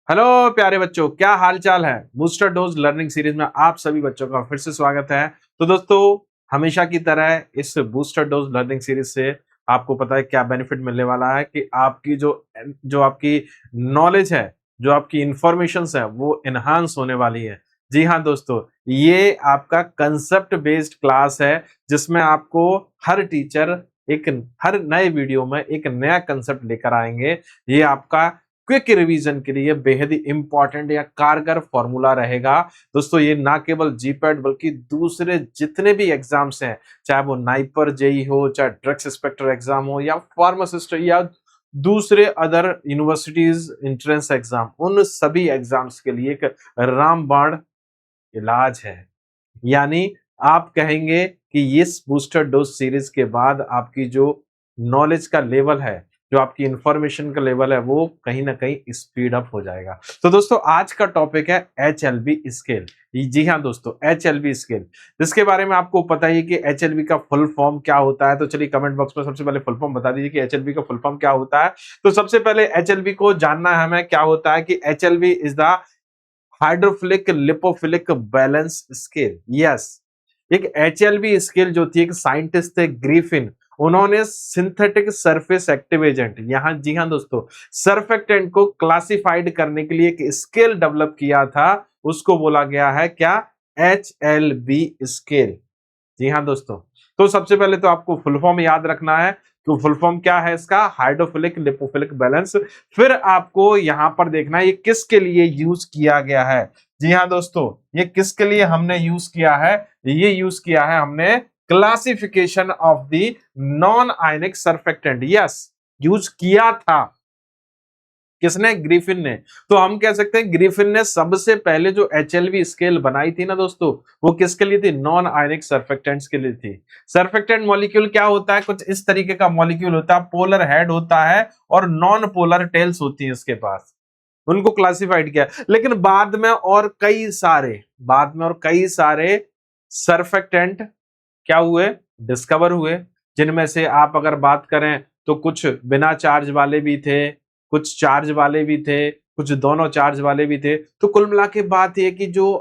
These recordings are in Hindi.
हेलो प्यारे बच्चों, क्या हाल चाल है। बूस्टर डोज लर्निंग सीरीज में आप सभी बच्चों का फिर से स्वागत है। तो दोस्तों, हमेशा की तरह इस बूस्टर डोज लर्निंग सीरीज से आपको पता है क्या बेनिफिट मिलने वाला है कि आपकी जो जो आपकी नॉलेज है, जो आपकी इंफॉर्मेशन है वो एनहांस होने वाली है। जी हाँ दोस्तों, ये आपका कंसेप्ट बेस्ड क्लास है जिसमें आपको हर टीचर एक हर नए वीडियो में एक नया कंसेप्ट लेकर आएंगे। ये आपका क्विक रिवीजन के लिए बेहद ही इंपॉर्टेंट या कारगर फॉर्मूला रहेगा। दोस्तों, ये ना केवल जीपैट बल्कि दूसरे जितने भी एग्जाम्स हैं, चाहे वो नाइपर जेई हो, चाहे ड्रग्स इंस्पेक्टर एग्जाम हो, या फार्मासिस्ट या दूसरे अदर यूनिवर्सिटीज एंट्रेंस एग्जाम, उन सभी एग्जाम्स के लिए एक रामबाण इलाज है। यानी आप कहेंगे कि इस बूस्टर डोज सीरीज के बाद आपकी जो नॉलेज का लेवल है, जो आपकी इंफॉर्मेशन का लेवल है, वो कहीं ना कहीं स्पीड अप हो जाएगा। तो दोस्तों, आज का टॉपिक है HLB स्केल। जी हाँ दोस्तों, HLB स्केल, जिसके बारे में आपको पता ही कि HLB का फुल फॉर्म क्या होता है। तो चलिए कमेंट बॉक्स में सबसे पहले फुल फॉर्म बता दीजिए कि HLB का फुल फॉर्म क्या होता है। तो सबसे पहले HLB को जानना है हमें, क्या होता है कि HLB is the hydrophilic lipophilic balance scale. Yes, एक HLB स्केल जो थी, एक साइंटिस्ट थे ग्रिफिन, उन्होंने सिंथेटिक सरफेस एक्टिव एजेंट, यहाँ जी हाँ दोस्तों, सर्फेक्टेंट को क्लासिफाइड करने के लिए एक स्केल डेवलप किया था। उसको बोला गया है क्या? HLB scale. जी हाँ दोस्तों, तो सबसे पहले तो आपको फुल फॉर्म याद रखना है। तो फुल फॉर्म क्या है इसका? Hydrophilic lipophilic balance. फिर आपको यहां पर देखना है ये किसके लिए यूज किया गया है। जी हाँ दोस्तों, ये किसके लिए हमने यूज किया है? ये यूज किया है हमने classification of the non ionic surfactant. Yes, use किया था। किसने? ग्रिफिन ने। तो हम कह सकते हैं ग्रिफिन ने सबसे पहले जो HLB स्केल बनाई थी ना दोस्तों, वो किसके लिए थी? नॉन आयनिक सर्फेक्टेंट्स के लिए थी। सर्फेक्टेंट मॉलिक्यूल क्या होता है? कुछ इस तरीके का मॉलिक्यूल होता है, पोलर हेड होता है और नॉन पोलर टेल्स होती है इसके पास। उनको क्लासिफाइड किया, लेकिन बाद में और कई सारे सर्फेक्टेंट क्या हुए? डिस्कवर हुए। जिनमें से आप अगर बात करें तो कुछ बिना चार्ज वाले भी थे, कुछ चार्ज वाले भी थे, कुछ दोनों चार्ज वाले भी थे। तो कुल मिला के बात यह कि जो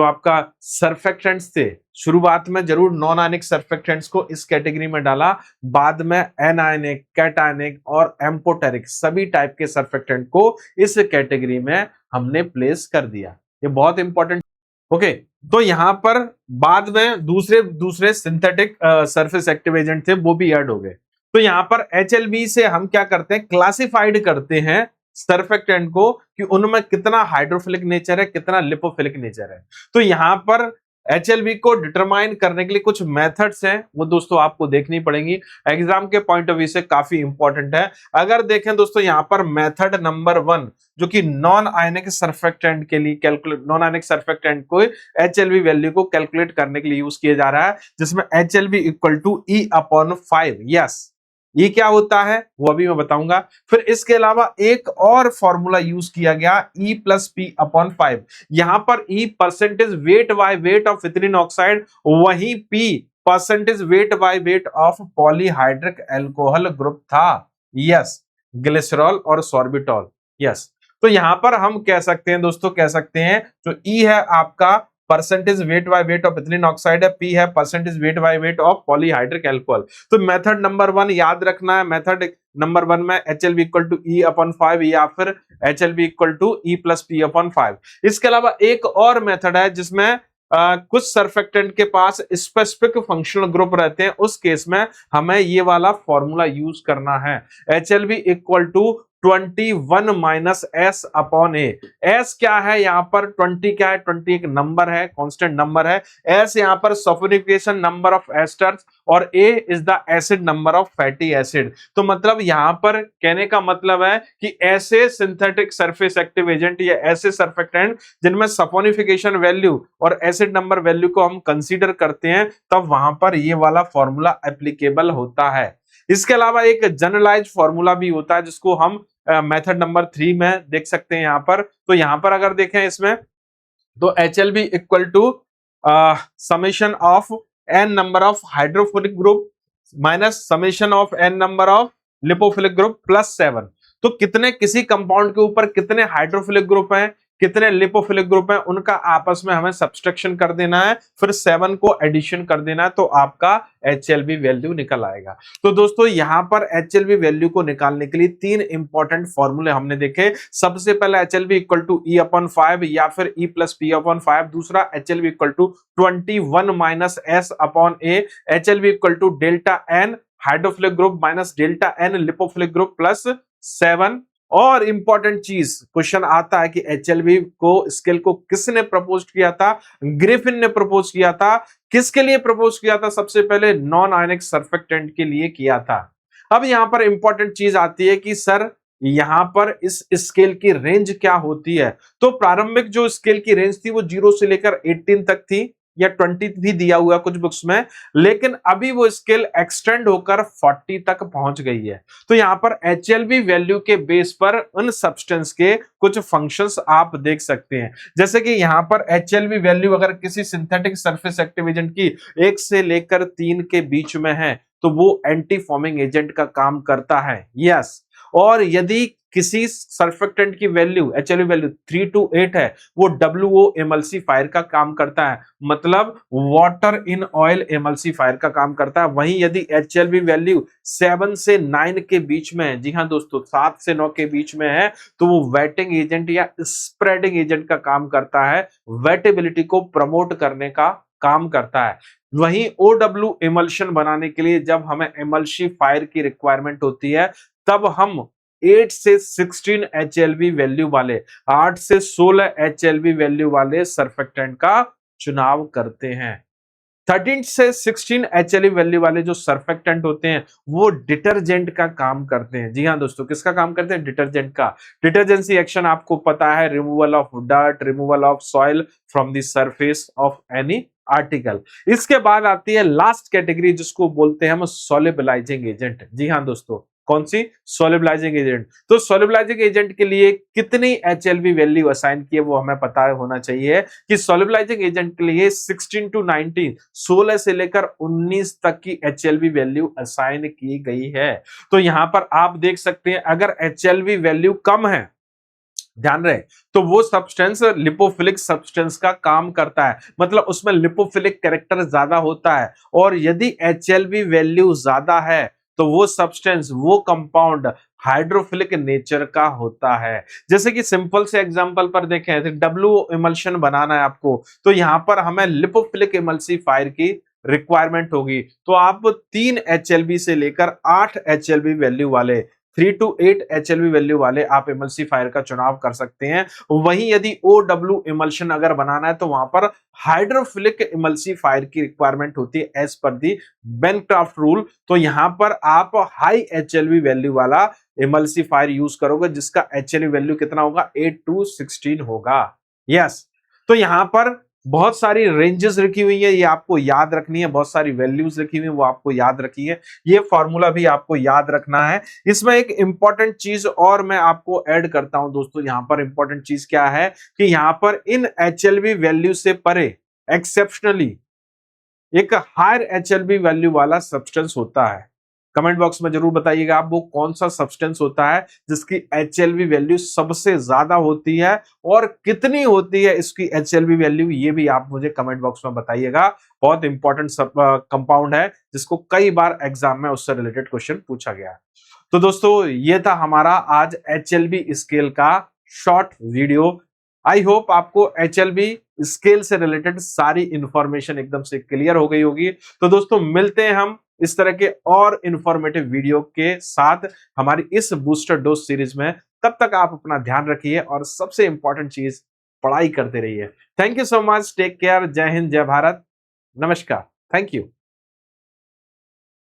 आपका सर्फेक्टेंट्स थे, शुरुआत में जरूर नॉन आयनिक सर्फेक्टेंट्स को इस कैटेगरी में डाला, बाद में एनायनिक, कैटायनिक और एम्पोटेरिक सभी टाइप के सर्फेक्टेंट को इस कैटेगरी में हमने प्लेस कर दिया। ये बहुत इंपॉर्टेंट। ओके, तो यहां पर बाद में दूसरे दूसरे सिंथेटिक सरफेस एक्टिव एजेंट थे, वो भी ऐड हो गए। तो यहां पर HLB से हम क्या करते हैं? क्लासिफाइड करते हैं सर्फेक्टेंट को कि उनमें कितना हाइड्रोफिलिक नेचर है, कितना लिपोफिलिक नेचर है। तो यहां पर HLB को डिटरमाइन करने के लिए कुछ मेथड्स हैं, वो दोस्तों आपको देखनी पड़ेंगी। एग्जाम के पॉइंट ऑफ व्यू से काफी इंपॉर्टेंट है। अगर देखें दोस्तों, यहां पर मेथड नंबर 1 जो कि नॉन आयनिक सर्फेक्टेंट के लिए कैलकुलेट, नॉन आयनिक सर्फेक्टेंट को HLB वैल्यू को कैलकुलेट करने के लिए यूज किया जा रहा है, जिसमें HLB equal to E/5। Yes, ये क्या होता है वो अभी मैं बताऊंगा। फिर इसके अलावा एक और फॉर्मूला यूज किया गया, E+P/5। यहां पर E percentage weight by weight of ethylene oxide, वही P percentage weight by weight of polyhydric alcohol group था। यस, ग्लिसरॉल और सॉर्बिटॉल। यस, तो यहां पर हम कह सकते हैं दोस्तों, कह सकते हैं जो E है आपका percentage weight by weight of ethylene oxide है, P है percentage weight by weight of polyhydric alcohol. तो मेथड नंबर 1 याद रखना है। मेथड नंबर 1 में HLB इक्वल टू E/5 या फिर HLB इक्वल टू E+P/5। इसके अलावा एक और मेथड है जिसमें कुछ सर्फेक्टेंट के पास स्पेसिफिक फंक्शनल ग्रुप रहते हैं, उस केस में हमें ये वाला फॉर्मूला यूज करना है। HLB equal to 21 minus S/A। S क्या है यहाँ पर? 20 क्या है? 20 एक नंबर है, कांस्टेंट नंबर है। S यहाँ पर सल्फोनिफिकेशन नंबर ऑफ एस्टर्स और A is the acid number of fatty acid. तो मतलब यहाँ पर कहने का मतलब है कि ऐसे सिंथेटिक सरफेस एक्टिव एजेंट या ऐसे सर्फेक्टेंट जिनमें सल्फोनिफिकेशन वैल्यू और एसिड नंबर वैल्यू को हम कंसीडर करते हैं, तब वहां पर ये वाला फॉर्मूला एप्लीकेबल होता है। इसके अलावा एक जनरलाइज फॉर्मूला भी होता है जिसको हम मेथड नंबर 3 में देख सकते हैं। यहां पर तो यहां पर अगर देखें इसमें, तो HLB equal to summation of n number of hydrophilic group minus summation of n number of lipophilic group plus 7। तो कितने किसी कंपाउंड के ऊपर कितने हाइड्रोफिलिक ग्रुप हैं, कितने लिपोफिलिक ग्रुप हैं, उनका आपस में हमें सब्सट्रैक्शन कर देना है, फिर 7 को एडिशन कर देना है, तो आपका HLB वैल्यू निकल आएगा। तो दोस्तों यहां पर HLB वैल्यू को निकालने के लिए 3 इंपॉर्टेंट फॉर्मूले हमने देखे। सबसे पहला HLB इक्वल टू E/5 या फिर E+P/5, दूसरा HLB equal to 21 minus S/A, HLB equal to delta N hydrophilic group minus delta N lipophilic group plus 7। और इंपॉर्टेंट चीज क्वेश्चन आता है कि HLB को स्केल को किसने प्रपोज किया था? ग्रिफिन ने प्रपोज किया था। किसके लिए प्रपोज किया था? सबसे पहले नॉन आयनिक सर्फेक्टेंट के लिए किया था। अब यहां पर इंपॉर्टेंट चीज आती है कि सर यहां पर इस स्केल की रेंज क्या होती है? तो प्रारंभिक जो स्केल की रेंज थी वो 0 से लेकर 18 तक थी, या 20 भी दिया हुआ कुछ बुक्स में, लेकिन अभी वो स्केल एक्सटेंड होकर 40 तक पहुंच गई है। तो यहां पर HLB वैल्यू के बेस पर उन सब्सटेंस के कुछ फंक्शंस आप देख सकते हैं। जैसे कि यहां पर HLB वैल्यू अगर किसी सिंथेटिक सरफेस एक्टिव एजेंट की 1 से लेकर 3 के बीच में है तो वो एंटी फॉर्मिंग एजेंट का काम करता है। यस। और यदि किसी सर्फेक्टेंट की वैल्यू HLB वैल्यू 3 to 8 है, वो WO एमल्सिफायर का काम करता है, मतलब वाटर इन ऑयल एमल्सिफायर का काम करता है। वहीं यदि HLB वैल्यू 7 से 9 के बीच में है, जी हाँ दोस्तों 7 से 9 के बीच में है, तो वो वेटिंग एजेंट या स्प्रेडिंग एजेंट का काम करता है, वेटेबिलिटी को प्रमोट करने का काम करता है। वहीं OW इमल्शन बनाने के लिए जब हमें एमल्सिफायर की रिक्वायरमेंट होती है, तब हम 8 से 16 HLB वैल्यू वाले, 8 से 16 HLB वैल्यू वाले सर्फेक्टेंट का चुनाव करते हैं। 13 से 16 HLB वैल्यू वाले जो सर्फेक्टेंट होते हैं वो डिटर्जेंट का काम करते हैं। जी हाँ दोस्तों, किसका काम करते हैं? डिटर्जेंट का। डिटर्जेंसी एक्शन आपको पता है, removal of dirt, removal of soil from the surface of any article. इसके बाद आती है लास्ट कैटेगरी जिसको बोलते हैं हम सॉल्युबलाइजिंग एजेंट। जी हाँ दोस्तों, कौन सी? Solubilising agent. तो सॉल्युबलाइजिंग एजेंट के लिए कितनी HLB वैल्यू असाइन की है वो हमें पता होना चाहिए कि सॉल्युबलाइजिंग एजेंट के लिए 16 to 19, 16 से लेकर 19 तक की HLB वैल्यू असाइन की गई है। तो यहां पर आप देख सकते हैं अगर HLB वैल्यू कम है, ध्यान रहे, तो वो सब्सटेंस लिपोफिलिक सब्सटेंस का काम करता है, मतलब उसमें लिपोफिलिक कैरेक्टर ज्यादा होता है। और यदि HLB वैल्यू ज्यादा है तो वो सब्सटेंस, वो कंपाउंड हाइड्रोफिलिक नेचर का होता है। जैसे कि सिंपल से एग्जांपल पर देखें, तो WO इमल्शन बनाना है आपको, तो यहां पर हमें लिपोफिलिक इमल्सिफायर की रिक्वायरमेंट होगी। तो आप 3 HLB से लेकर 8 HLB वैल्यू वाले, 3 to 8 HLB वैल्यू वाले आप इमल्सिफायर का चुनाव कर सकते हैं। वहीं यदि OW इमल्शन अगर बनाना है तो वहां पर हाइड्रोफिलिक इमल्सिफायर की रिक्वायरमेंट होती है एज पर दी बेनक्राफ्ट रूल। तो यहां पर आप हाई HLB वैल्यू वाला इमल्सिफायर यूज करोगे जिसका HLB वैल्यू कितना होगा? 8 to 16 होगा। यस। तो यहां पर बहुत सारी रेंजेस रखी हुई है, ये आपको याद रखनी है, बहुत सारी वैल्यूज रखी हुई है वो आपको याद रखी है, ये फॉर्मूला भी आपको याद रखना है। इसमें एक इंपॉर्टेंट चीज और मैं आपको ऐड करता हूं दोस्तों, यहां पर इंपॉर्टेंट चीज क्या है कि यहां पर इन HLB वैल्यू से परे एक्सेप्शनली एक हायर HLB वैल्यू वाला सब्सटेंस होता है। कमेंट बॉक्स में जरूर बताइएगा आप वो कौन सा सब्सटेंस होता है जिसकी HLB वैल्यू सबसे ज्यादा होती है, और कितनी होती है इसकी HLB वैल्यू, ये भी आप मुझे कमेंट बॉक्स में बताइएगा। बहुत इंपॉर्टेंट कंपाउंड है जिसको कई बार एग्जाम में उससे रिलेटेड क्वेश्चन पूछा गया है। तो दोस्तों ये था हमारा आज HLB स्केल का शॉर्ट वीडियो। आई होप आपको HLB स्केल से रिलेटेड सारी इंफॉर्मेशन एकदम से क्लियर हो गई होगी। तो दोस्तों मिलते हैं हम इस तरह के और इंफॉर्मेटिव वीडियो के साथ हमारी इस बूस्टर डोज सीरीज में। तब तक आप अपना ध्यान रखिए और सबसे इंपॉर्टेंट चीज, पढ़ाई करते रहिए। Thank you so much, take care, जय हिंद, जय भारत, नमस्कार, थैंक यू।